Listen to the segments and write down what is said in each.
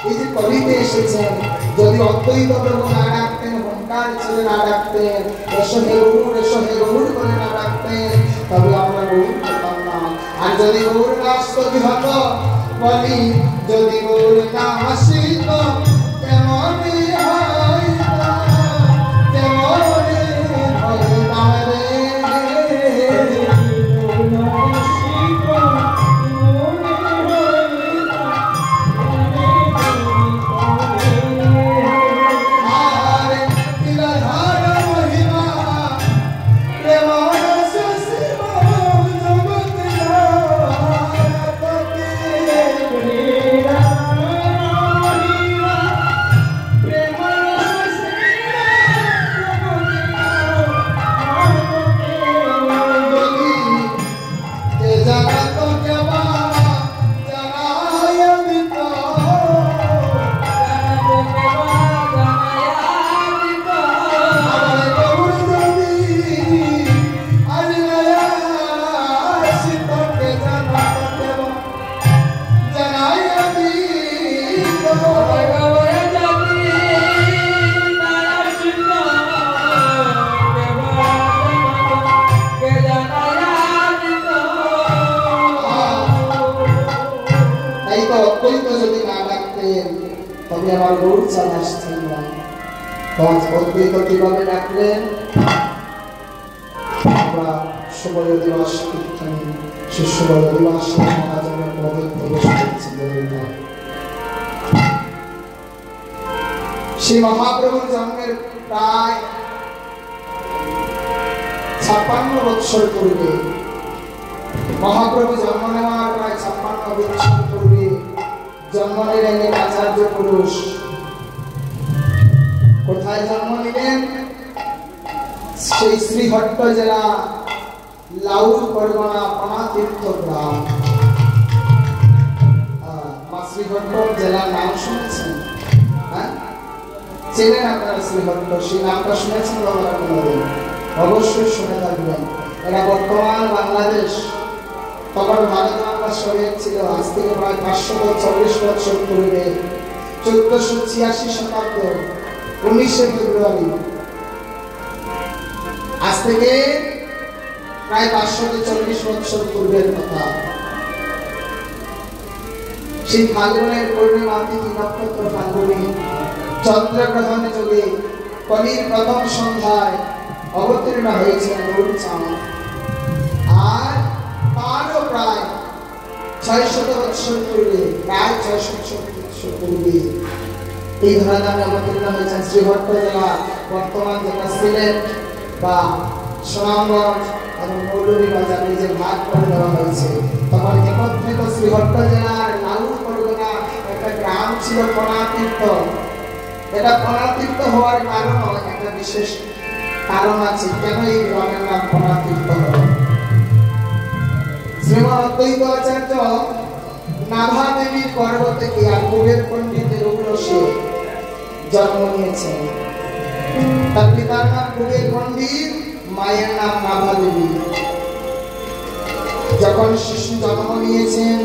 এই যে কলিতে এসেছেন, যদি অদ্বৈত প্রভু না ডাকতেন, ওঙ্কার ছেড়ে না ডাকতেন, এসো হে গৌর করে না ডাকতেন, তবে আমরা গৌর পেতাম না। আর যদি গৌর না আসতো কি হতো? বলি, যদি গৌর না আসিত কেমনে হইতো, কেমনে হইতাম রে। আমার গৌর চাল আসছেন না। অদ্বৈত কিভাবে ডাকলেন? আমরা সুবল দিবস কীর্তনী সে সুবল দিবস মহাজনের পদে প্রবেশ করছি। শ্রী মহাপ্রভুর জন্মের প্রায় 56 বৎসর পূর্বে, মহাপ্রভু জন্ম নেওয়ার প্রায় 56 বৎসর পূর্বে জন্ম নিলেন এক আচার্য পুরুষ। কোথায় জন্ম নিলেন? সেই শ্রীহট্ট জেলা লাউর পরগনা পনাতীর্থ গ্রাম। শ্রীহট্ট জেলার নাম শুনেছেন? হ্যাঁ, চেনেন আপনারা শ্রীহট্ট? সেই নামটা শুনেছেন বাবারা কোনোদিন? অবশ্যই শুনে থাকবেন। এটা বর্তমান বাংলাদেশ। তখন ভারত বাংলা শরীর ছিল। আজ থেকে প্রায় 540 বছর পূর্বে 1486 শতাব্দ 19শে ফেব্রুয়ারি, আজ থেকে প্রায় 540 বছর পূর্বের কথা। সেই ফাল্গুনের পূর্ণিমা তিথি নক্ষত্র ফাল্গুনী চন্দ্রগ্রহণ যোগে কলির প্রথম সন্ধ্যায় অবতীর্ণ হয়েছেন গৌরচাঁদ। আর তারও প্রায় 600 বছর পূর্বে, প্রায় 600 বছর পূর্বে এই ধরাধামে অবতীর্ণ হয়েছেন শ্রীহট্ট জেলা, বর্তমান যেটা সিলেট বা সুনামগঞ্জ এবং মৌলভীবাজারে যে ভাগ করে দেওয়া হয়েছে। তখন একত্রিত শ্রীহট্ট জেলার লাউর পরগনা একটা গ্রাম ছিল পনাতীর্থ। এটা পনাতীর্থ হওয়ার কারণ একটা বিশেষ কারণ আছে, কেন এই গ্রামের নাম পনাতীর্থ হল। শ্রীমৎ অদ্বৈত আচার্য নাভা দেবীর গর্ভ থেকে আর কুবের পণ্ডিতের উগ্রসে জন্ম নিয়েছেন। তার পিতার নাম কুবের পণ্ডিত, মায়ের নাম নাভা দেবী। যখন শিশু জন্ম নিয়েছেন,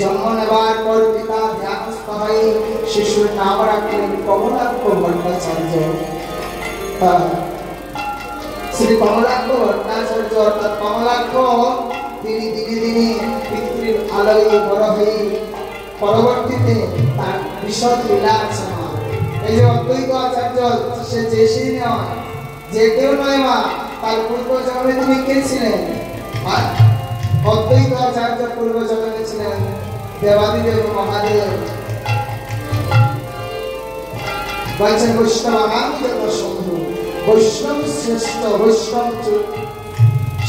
জন্ম নেবার পর পিতা ধ্যানস্থ হয়ে শিশুর নাম রাখলেন কমলাক্ষ ভট্টাচার্য। শ্রী কমলাক্ষ ভট্টাচার্য অর্থাৎ কমলাক্ষ, তিনি দিনে দিনে পৃথিবীর আলোয় বড় হয়ে পরবর্তীতে তার বিশদ লীলা আছে। এই যে অদ্বৈত আচার্য, সে যে সেই নয়, যে কেউ নয় মা, তার পূর্ব জন্মে তিনি কে ছিলেন? অদ্বৈত আচার্য পূর্ব জন্মে ছিলেন দেবাদিদেব মহাদেব। বলছেন বৈষ্ণবানাম শম্ভু, বৈষ্ণব শ্রেষ্ঠ, বৈষ্ণব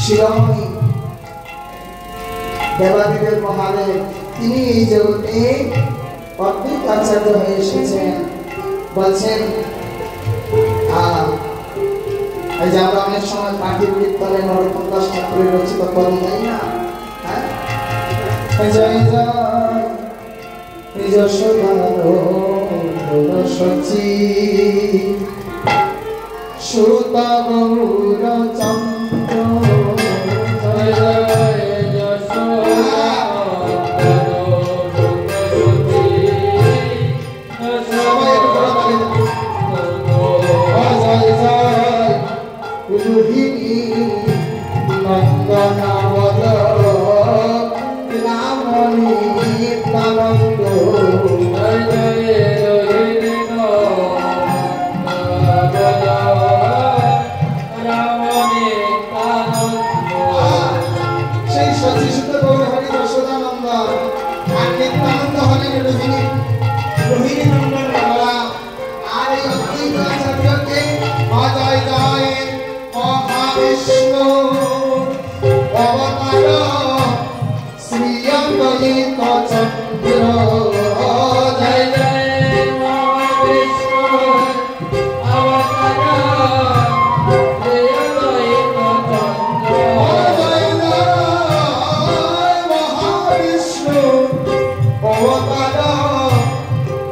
শিরোমণি দেবাদিদেব মহাদেব। তিনি এই জগতে অদ্বৈত আচার্য হয়ে এসেছেন। বলছেন এই যে আমরা অনেক সময় পাখির কীর্তনে নরোত্তম দাস ঠাকুরের রচিত কবি গাই না, জয় জয় যশোদার সচি সুত গৌর চন্দ্র, জয় জয় যশোদার রোহিণী নন্দনা বল রামণী তানন্দ জয় জয় রোহিণী নন্দনা বল রামণী তানন্দ। সেই সচিসুত গৌর হরি যশোদানন্দ আর নিত্যানন্দ হলেন রোহিণী রোহিণী নন্দন বাবা। আর এই অদ্বৈত আচার্যকে অজয় জয় মহাবিষ্ণু অবতার শ্রী অদ্বৈত চন্দ্র জয় জয় মহাবিষ্ণু অবতার শ্রী অদ্বৈত চন্দ্র। অজয় জয় মহাবিষ্ণু অবতার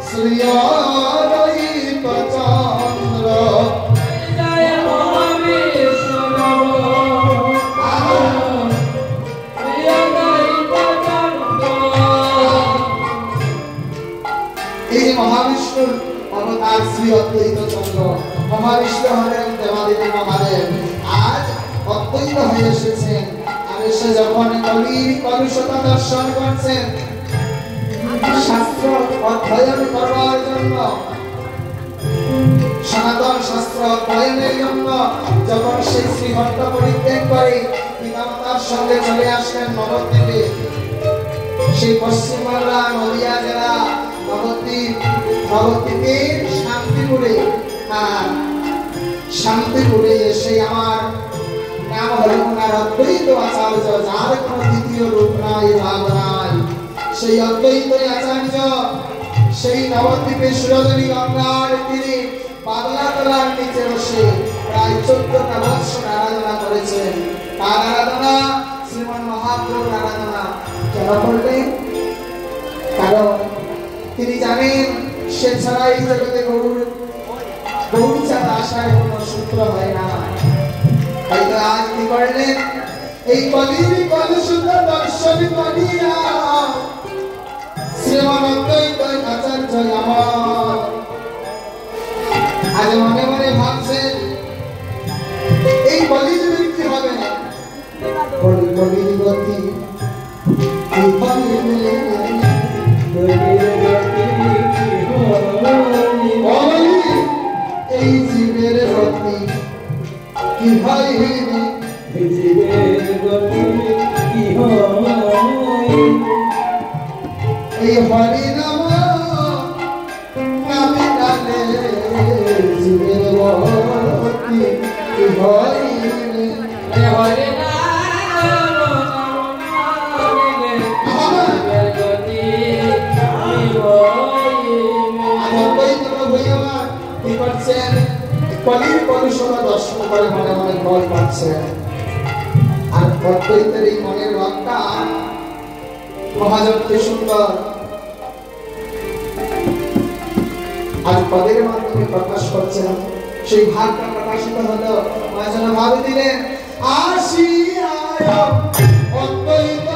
শ্রী অদ্বৈত চন্দ্র। জয় মহাবিষ্ণু শ্রী অদ্বৈত চন্দ্র। এই যে মহাবিষ্ণুর অবতার শ্রী অদ্বৈত চন্দ্র, মহাবিষ্ণু হলেন দেবাদেবী মহাদেব, আজ অদ্বৈত হয়ে এসেছেন। আর এসে যখন কলির কলুষতা দর্শন করছেন, শাস্ত্র অধ্যয়ন করবার জন্য, সনাতন শাস্ত্র অধ্যয়নের জন্য যখন সেই শ্রীহট্ট পরিত্যাগ করে পিতামাতার সঙ্গে চলে আসলেন নবদ্বীপে, সেই পশ্চিমবাংলা নদিয়া জেলা নবদ্বীপের শান্তিপুরে, শান্তিপুরে এসে আমার নাম হল ওনার অদ্বৈত আচার্য, যার কোনো দ্বিতীয় রূপ নাই, ভাব নাই। সেই অদ্বৈত আচার্য সেই নবদ্বীপের সুরজনী গঙ্গার তীরে পাগলা তলার নিচে বসে প্রায় 14টা বৎসর আরাধনা করেছেন। তার আরাধনা শ্রীমন মহাপ্রভুর আরাধনা কেন করলেন? কারণ তিনি জানেন সে ছাড়া এই জগতে গৌর ছাড়া আসার কোন সূত্র হয় না। তাই তো আজ কি করলেন? এই কলির কলুষিত দর্শন করিয়া শ্রীমন অদ্বৈত আচার্য আমার আজ মনে মনে ভাবছেন এই কলিযুগের কি হবে? কলির গতি কি হবে? এই জীবের গতি কি হয়? জীবের গতি কি হয়? এই হরি নাম নামে ডালে জীবের গতি কি হয়? হরে নাম নামে জীবের গতি কি হয়? কি করছেন? কলির কলুষতা দর্শন করে মনে মনে ভয় পাচ্ছেন। আর অদ্বৈতের এই মনের ভাবটা মহাজনকে সুন্দর আজ পদের মাধ্যমে প্রকাশ করছেন। সেই ভাবটা প্রকাশিত হলো, মহাজন ভাবে দিলেন আসিয়া অদ্বৈত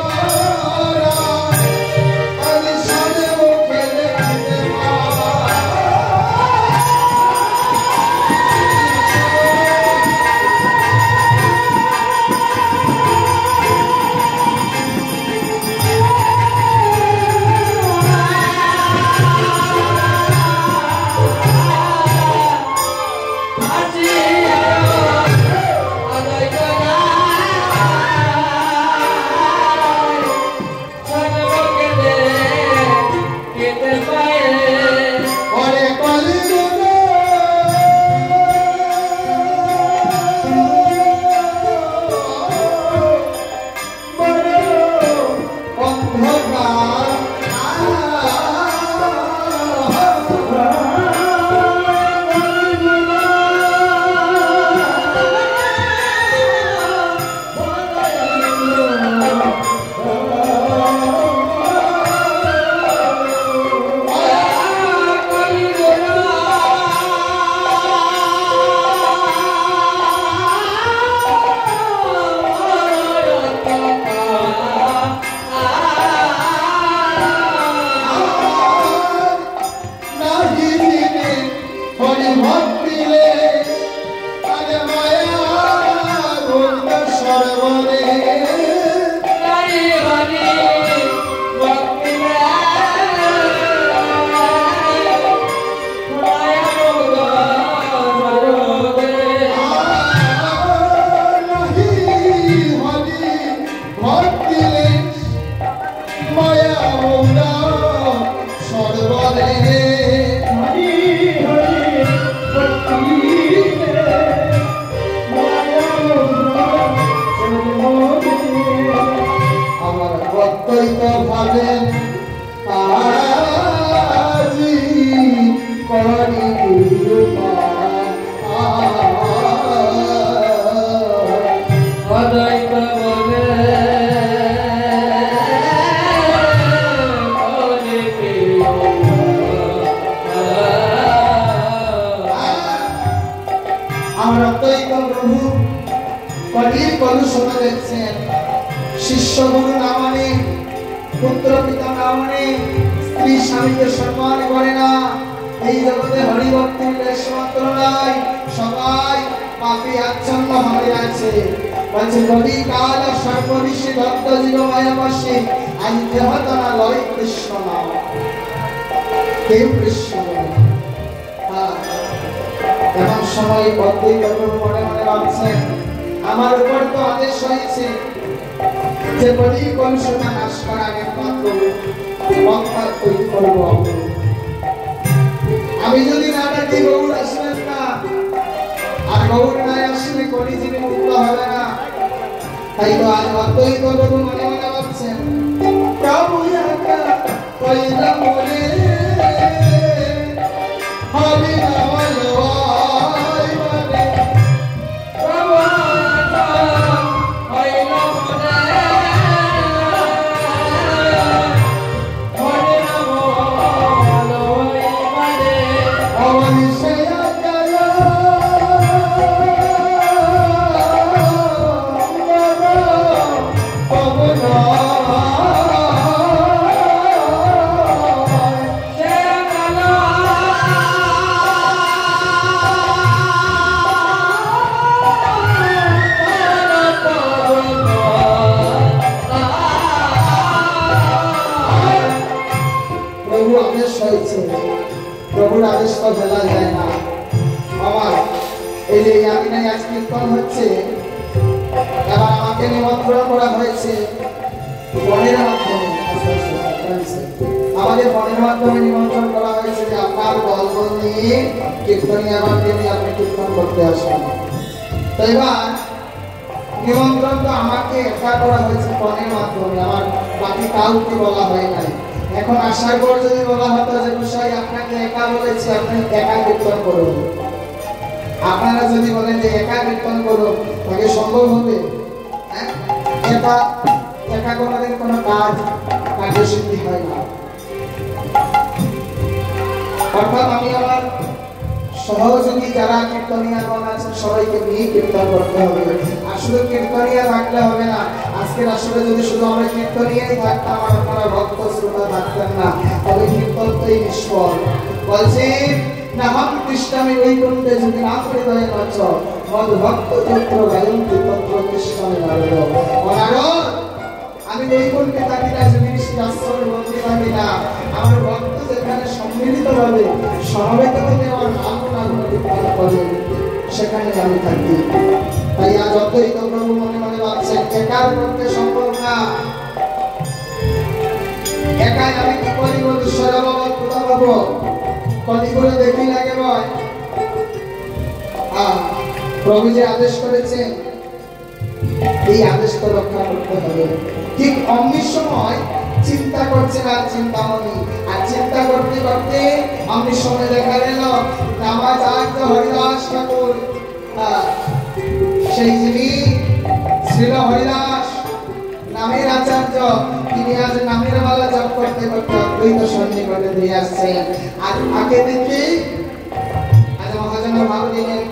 আমার অদ্বৈত প্রভু কলির কলুষণ দেখছেন। শিষ্য গুরু না মানে, পুত্র পিতা না মানে, স্ত্রী স্বামীকে সম্মান করে না। এই জগতে হরিভক্তির লেশমাত্র নাই, সবাই পাপী আচ্ছন্ন হয়ে আছে। বলছে কলি কাল সর্বঋষি দত্ত জীব মায়াবাসী, আজ দেহতনা লয় কৃষ্ণ নাম, কেউ কৃষ্ণ এমন সময় অদ্বৈত প্রভু মনে মনে ভাবছেন, আমার উপর তো আদেশ হয়েছে যে কলি কলুষতা নাশ করার একমাত্র পন্থা তৈরি করবো। আমি যদি না ডাকি গৌর আসবেন না, আর গৌর না আসলে কলি জীবী মুক্ত হবে না। তাই তো আজ অদ্বৈত প্রভু মনে মনে ভাবছেন, প্রভু একা কইলা মনে হরি নাম লয় মানে, প্রভু একা কইলা মনে হরি নাম লয় মানে, অবনি সে প্রভুর আদেশ তো ফেলা যায় না। আমার এই যে ইয়ামিনাই আজ কীর্তন হচ্ছে, এবার আমাকে নিমন্ত্রণ করা হয়েছে বনের মাধ্যমে, আমাদের বনের মাধ্যমে নিমন্ত্রণ করা হয়েছে যে আপনার দলবল নিয়ে কীর্তনিয়াকে নিয়ে আপনি কীর্তন করতে আসবেন। তো এবার নিমন্ত্রণ তো আমাকে একা করা হয়েছে বনের মাধ্যমে, আমার বাকি কাউকে বলা হয় নাই। এখন আসার পর যদি বলা হতো যে গোসাই আপনাকে একা বলেছি, আপনি একা কীর্তন করুন, আপনারা যদি বলেন যে একা কীর্তন করুন, তাকে সম্ভব হবে? একা একা কোনোদিন কোনো কার্যসিদ্ধি হয় না। অর্থাৎ আমি আমার সহযোগী যারা কীর্তনিয়াগণ আছেন সবাইকে নিয়ে কীর্তন করতে হবে। আসলে কীর্তনিয়া থাকলে হবে না। আজকের আসলে যদি শুধু আমরা কীর্তনিয়াই থাকতাম, আর আপনারা ভক্ত শ্রোতা থাকতেন না, তবে কীর্তন তোই নিষ্ফল। বলছি নাহং কৃষ্ণামি বৈকুণ্ঠে যদি নাম হৃদয়ে নচ, মদ ভক্ত চক্র গায়ন্তি তত্র কৃষ্ণামি নারদ। নারদ, আমি বৈকুণ্ঠে থাকি না, যদি আশ্রমে বন্দী থাকি না, আমার ভক্ত যেখানে সম্মিলিতভাবে সমবেত থেকে আমার নাম কীর্তন করে সেখানে আমি থাকি। তাই আজ অদ্বৈত প্রভু মনে মনে ভাবছেন, একার পক্ষে সম্ভব না, একাই আমি কি করিব, ঈশ্বর বাবা কোথা পাবো, কলি করে দেখি লাগে ভয়। প্রভু যে আদেশ করেছেন, এই আদেশ তো রক্ষা করতে হবে। ঠিক অমনি সময় চিন্তা করছেন আর চিন্তামণি, আর চিন্তা করতে করতে অমনি সময় দেখা গেল নামাচার্য হরিদাস ঠাকুর, সেই যিনি শ্রীল হরিদাস নামের আচার্য, তিনি আজ নামের মালা জপ করতে করতে অদ্বৈত সন্নিকটে দিয়ে আসছেন। আর আগে দেখি আজ মহাজন ভাব দিলেন,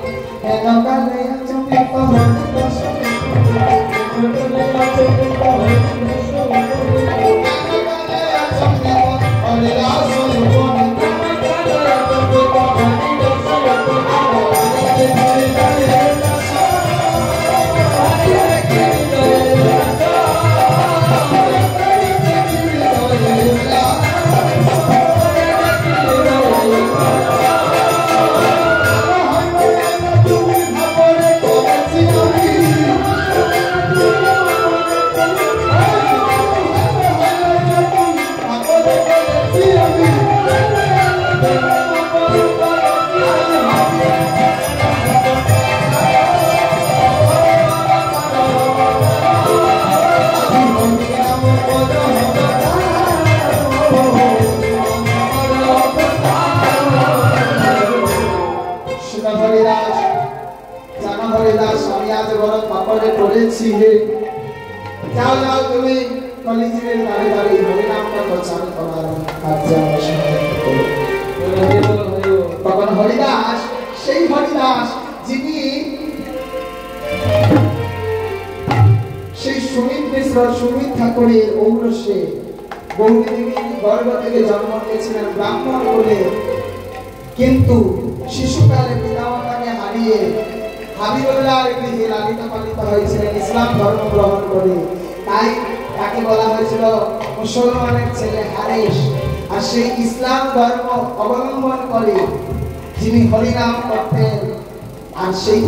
যাও যাও তুমি কলিজির দাঁড়ে দাঁড়িয়ে হরিনামটা প্রচার করার কার্যে আমার সঙ্গে তখন হরিদাস, সেই হরিদাস যিনি সেই সুমিত মিশ্র সুমিত ঠাকুরের ঔরসে গৌরী দেবীর গর্ভ থেকে জন্ম নিয়েছিলেন ব্রাহ্মণ বলে, কিন্তু শিশুকালে পিতামাতাকে হারিয়ে হাবিবুল্লাহর গৃহে লালিত পালিত হয়েছিলেন ইসলাম ধর্ম গ্রহণ করে। তাই তাকে বলা হয়েছিল মুসলমানের ছেলে হারেস। আর সেই ইসলাম ধর্ম অবলম্বন করে যিনি হরিনাম করতেন, আর সেই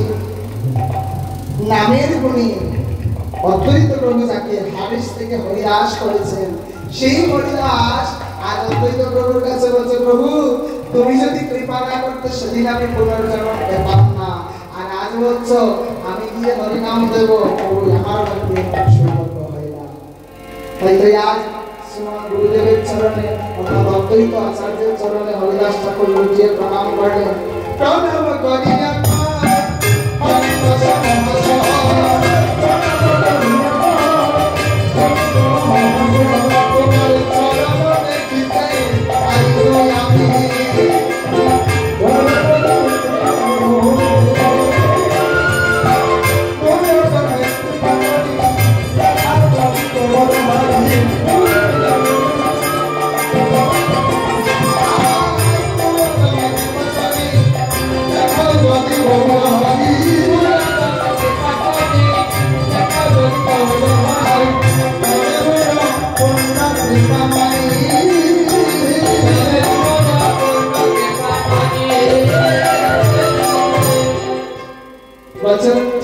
নামের গুণে অদ্বৈত প্রভু যাকে হারেস থেকে হরিদাস করেছেন, সেই হরিদাস আর অদ্বৈত প্রভুর কাছে বলছে, প্রভু তুমি যদি কৃপা না করতে সেদিন আমি পুনর্জন্ম পেতাম না, আর আজ বলছো আমি গিয়ে হরিনাম দেব, প্রভু আমার মধ্যে সৌভাগ্য হয় না। তাই তো আজ শ্রীমান গুরুদেবের চরণে অর্থাৎ অদ্বৈত আচার্যের চরণে হরিদাস ঠাকুর লুটিয়ে প্রণাম করলেন। প্রণাম করি না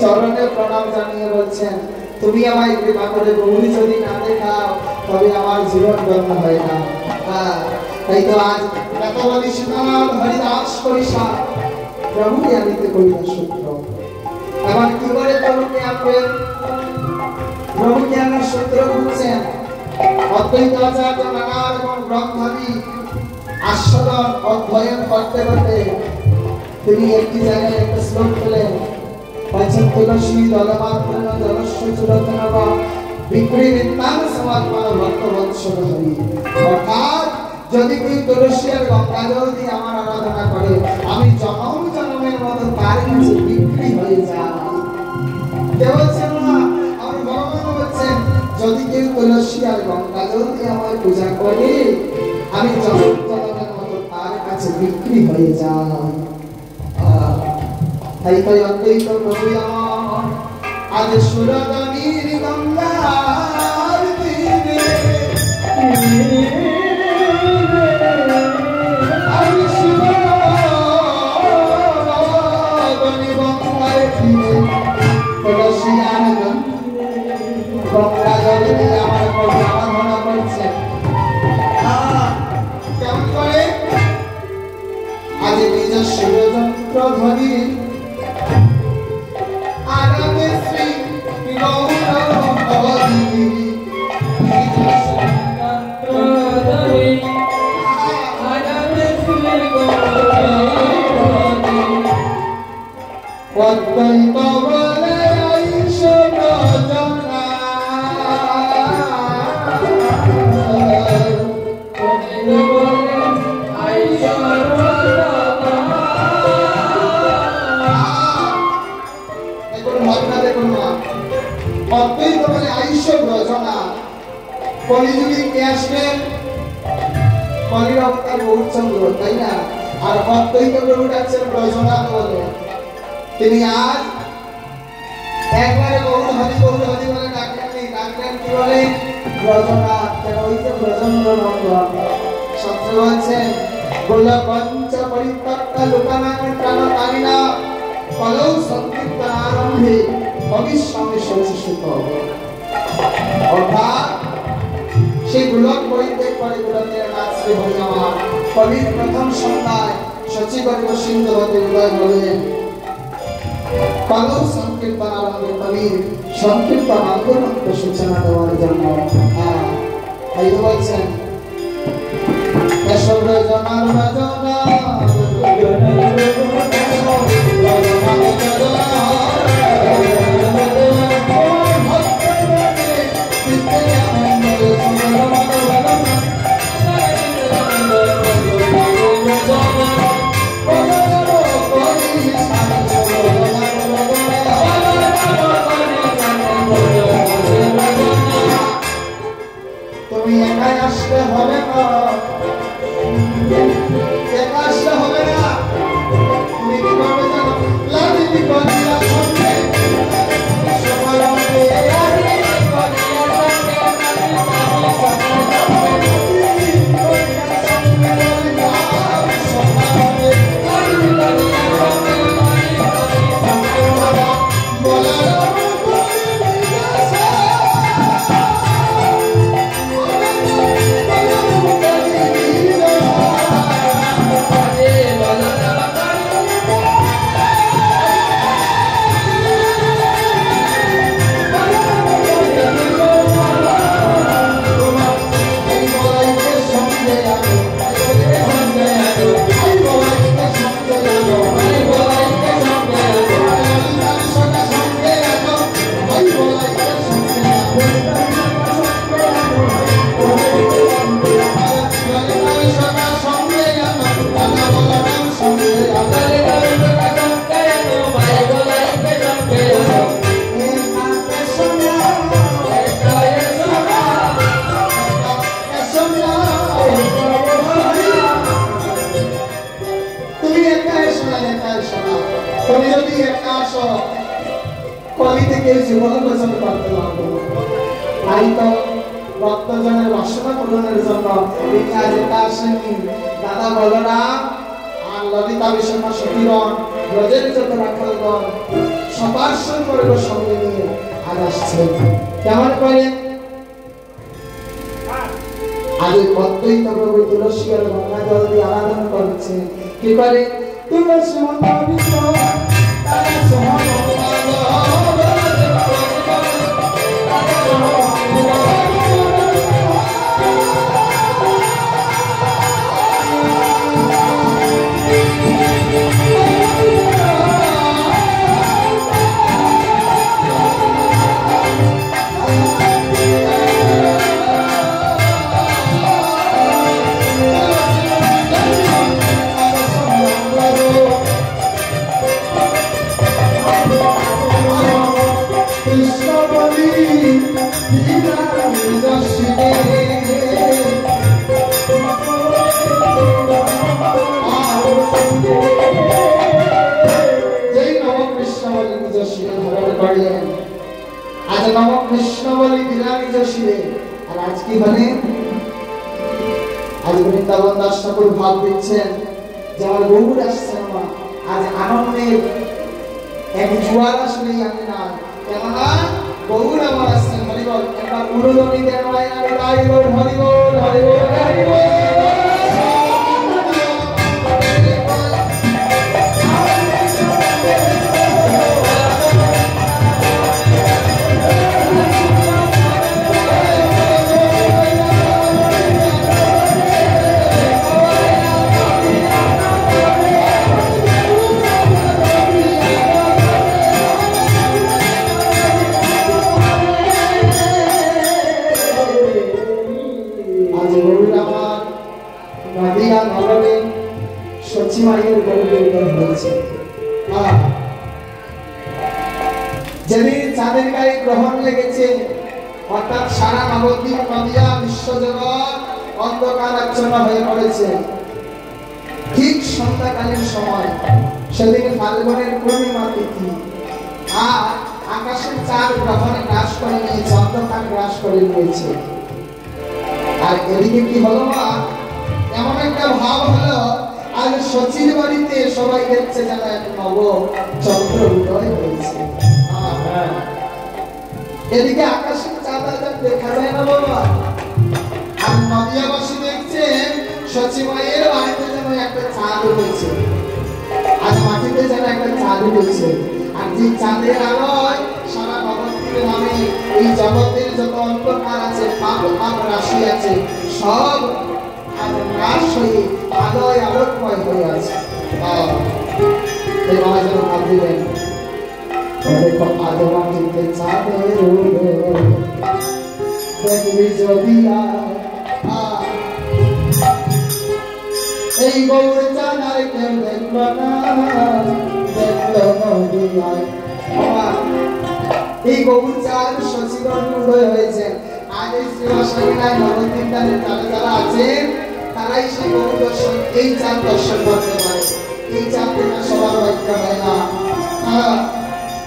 চরণে প্রণাম জানিয়ে বলছেন, তুমি আমায় কৃপা করে গৌরী যদি না দেখাও তবে আমার জীবন ধন্য হয় না। তাই তো আজ এত বলি সীতানাথ হরিদাস করিসা প্রভুকে আনিতে করিলা সূত্র। এখন কি করে প্রভুকে আনবেন? প্রভুকে আনার সূত্র বুঝছেন অদ্বৈত আচার্য নানা রকম গ্রন্থাদি আস্বাদন অধ্যয়ন করতে করতে তিনি একটি জায়গায় একটা শ্লোক পেলেন, পঞ্চম তুলসী দলমাত্রণ জলস্য চুরতনব বিক্রিমিত্তাং সমাত্মা ভক্তবৎসল হরি। অর্থাৎ যদি কেউ তুলসী আর গঙ্গা জল দিয়ে আমার আরাধনা করে, আমি জনম জনমের মতো তার কাছে বিক্রি হয়ে যাই। কেউ বলছেন না, আমার ভগবান বলছেন যদি কেউ তুলসী আর গঙ্গা জল দিয়ে আমার পূজা করে, আমি জনম জনমের মতো তার কাছে বিক্রি হয়ে যাই। তাই তাই অদ্বৈত প্রভু আমার আজ সুরধনীর গঙ্গার তীরে আমি সুরধনী গঙ্গার তীরে তুলসী আর গঙ্গা জল দিয়ে আমার আরাধনা করছে। কেমন করে? আজ নিজ শিরযন্ত্র ধরি অদ্বৈত বলে আইসব জনা অদ্বৈত বলে আইসব রচনা। কলিযুগে কে আসবেন? কলির অবতার গৌরচন্দ্র, তাই না? আর অদ্বৈত প্রভু ডাকছেন রচনা বলে। তিনি আজ একবারে গৌর হরি বলে ডাকলেন কি বলে? রচনা। কেন? ওই যে ব্রজেন্দ্র নন্দন সত্য বলছেন, বলল পঞ্চ পরিত্যক্তা লোকানাং প্রাণকারিণা কলৌ সংকীর্তন আরম্ভে ভবিষ্যমে সচিসুত। অর্থাৎ সেই গোলক পরিত্যাগ করে গোলকের নাথ শ্রী হরি আমার কলির প্রথম সন্ধ্যায় সচিগর্ভ সিন্ধু হতে উদয় হলেন। কলৌ সংকীর্তন আরম্ভে কলির সংকীর্তন আন্দোলনকে সূচনা দেওয়ার জন্য। তাই বলছেন কেশব জনার রচনা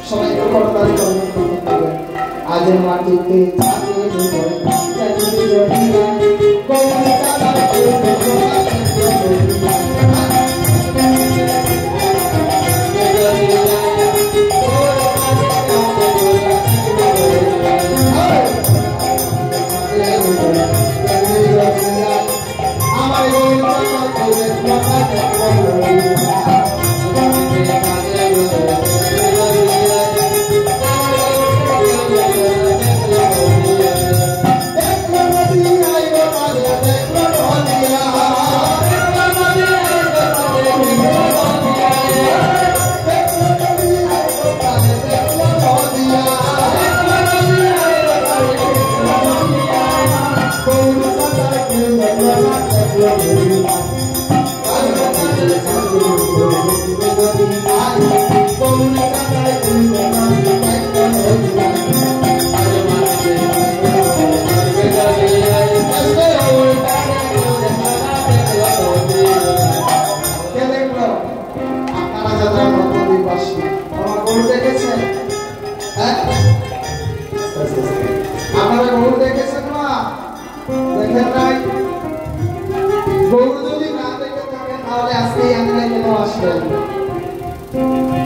সবাই করতালি করতে হবে। আজ মাটিতে থাকে হৃদয় জানি জড়িয়া কোন কালা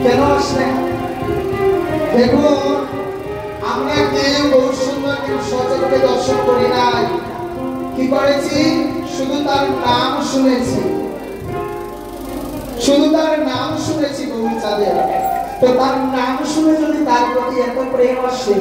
কেন আসলেন? দেখুন, আমরা কেউ বহু সুন্দর কেউ সচরাচর দর্শন করি নাই। কি করেছি? শুধু তার নাম শুনেছি, শুধু তার নাম শুনেছি গৌরী চাঁদের। তো তার নাম শুনে যদি তার প্রতি এত প্রেম আসে,